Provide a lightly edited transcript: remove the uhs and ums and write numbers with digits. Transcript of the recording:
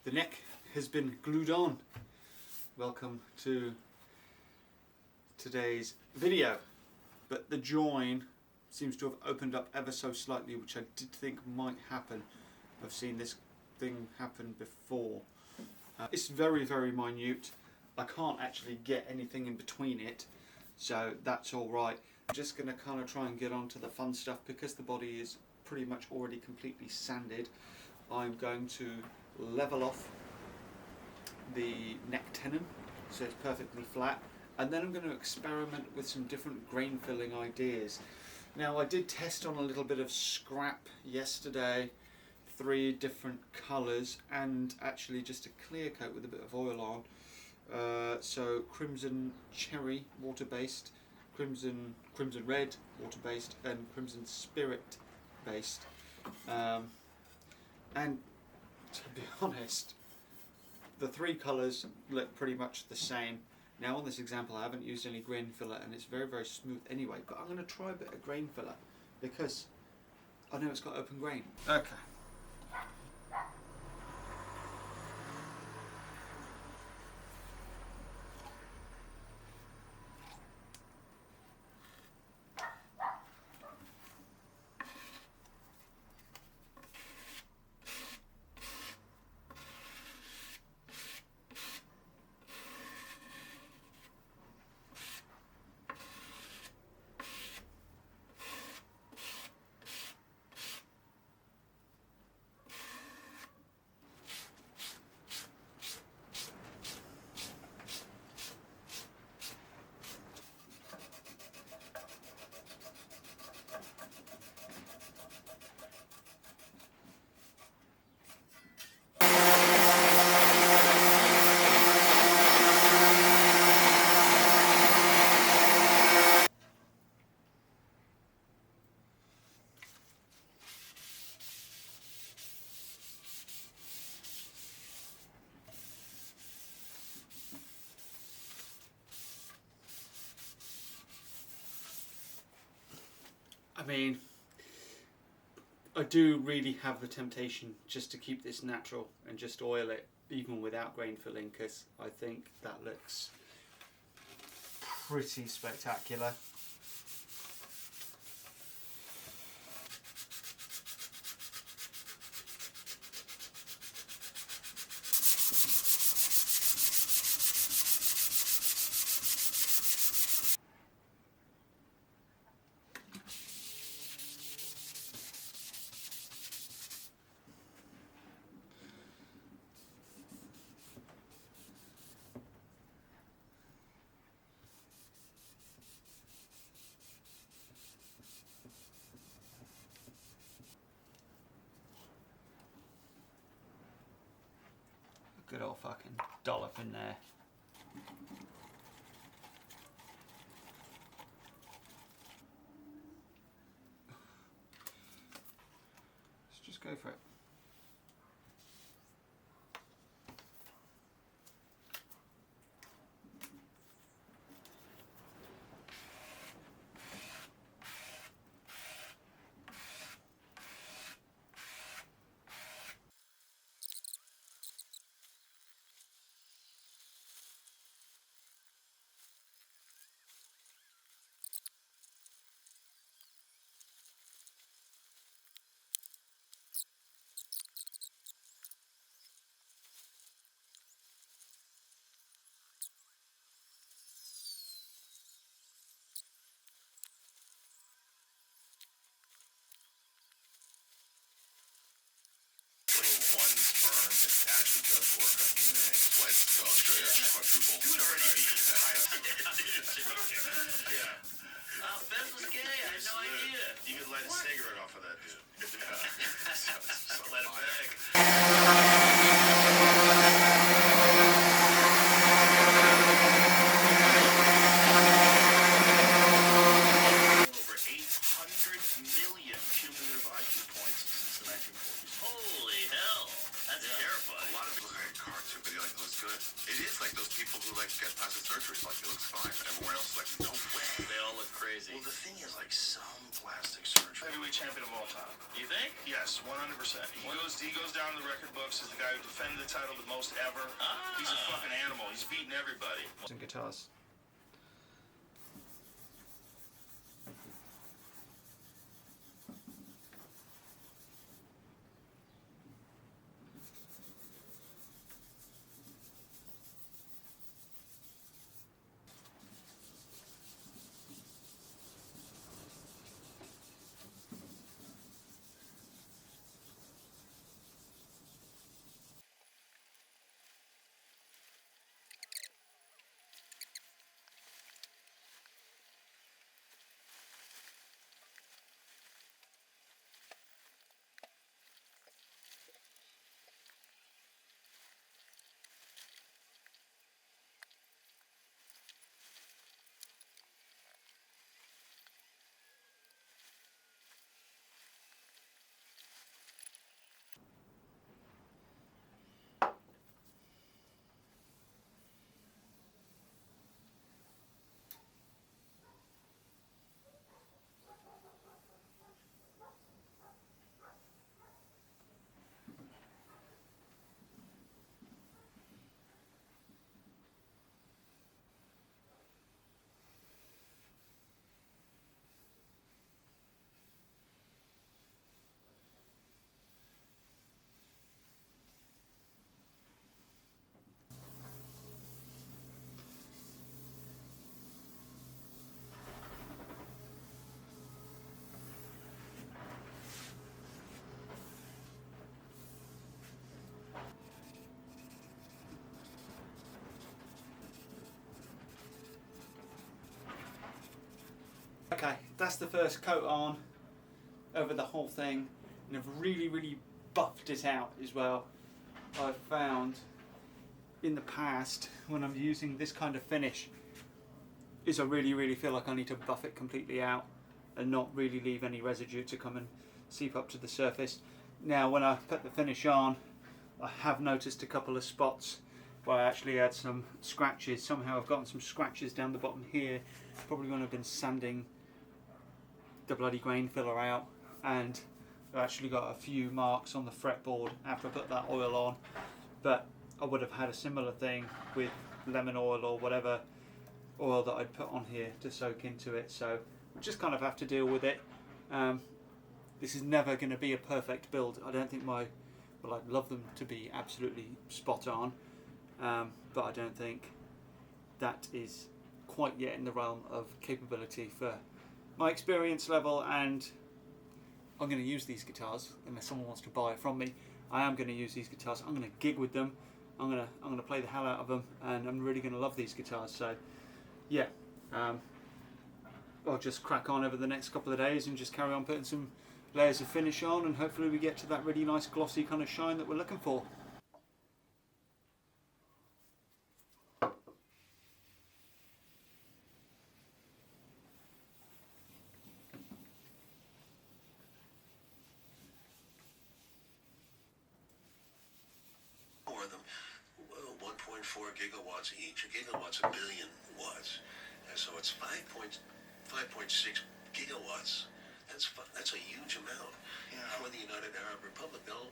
The neck has been glued on. Welcome to today's video. But the join seems to have opened up ever so slightly, which I did think might happen. I've seen this thing happen before. It's very, very minute. I can't actually get anything in between it, so that's alright. I'm just going to kind of try and get on to the fun stuff. Because the body is pretty much already completely sanded, I'm going to level off the neck tenon so it's perfectly flat, and then I'm going to experiment with some different grain filling ideas. Now, I did test on a little bit of scrap yesterday, 3 different colours, and actually just a clear coat with a bit of oil on. So crimson cherry water based, crimson red water based, and crimson spirit based. And to be honest, the 3 colours look pretty much the same. Now on this example I haven't used any grain filler and it's very, very smooth anyway, but I'm going to try a bit of grain filler because I know it's got open grain. Okay. I mean, I do really have the temptation just to keep this natural and just oil it even without grain filling, because I think that looks pretty spectacular. Good old fucking dollop in there. Let's just go for it. Fez was gay, I had no idea. You could light a cigarette off of that dude. Light a bag. Over 800 million cumulative IQ points since the 1940s. Holy hell, that's terrifying. A lot of people look at a cartoon video like, it looks good. It is like those people who like Gets past the surgery, it's like, it looks fine. Everyone else is like, no way. They all look crazy. Well, the thing is, like, some plastic surgery. Heavyweight champion of all time. You think? Yes, 100%. He goes down in the record books as the guy who defended the title the most ever. He's a fucking animal. He's beaten everybody. And guitars. Okay, that's the first coat on over the whole thing, and I've really buffed it out as well. I've found in the past when I'm using this kind of finish is I really feel like I need to buff it completely out and not really leave any residue to come and seep up to the surface. Now when I put the finish on, I have noticed a couple of spots where I actually had some scratches. Somehow I've gotten some scratches down the bottom here, probably when I've been sanding the bloody grain filler out, and I've actually got a few marks on the fretboard after I put that oil on. But I would have had a similar thing with lemon oil or whatever oil that I'd put on here to soak into it, so we just kind of have to deal with it. This is never going to be a perfect build. I don't think I'd love them to be absolutely spot on, but I don't think that is quite yet in the realm of capability for my experience level. And I'm going to use these guitars unless someone wants to buy it from me. I am going to use these guitars. I'm going to gig with them. I'm going to play the hell out of them, and I'm really going to love these guitars. So yeah, I'll just crack on over the next couple of days and just carry on putting some layers of finish on, and hopefully we get to that really nice glossy kind of shine that we're looking for. Four of them, 1.4 gigawatts each. A gigawatt's a billion watts, and so it's 5.6 gigawatts. That's a huge amount for the United Arab Republic. They'll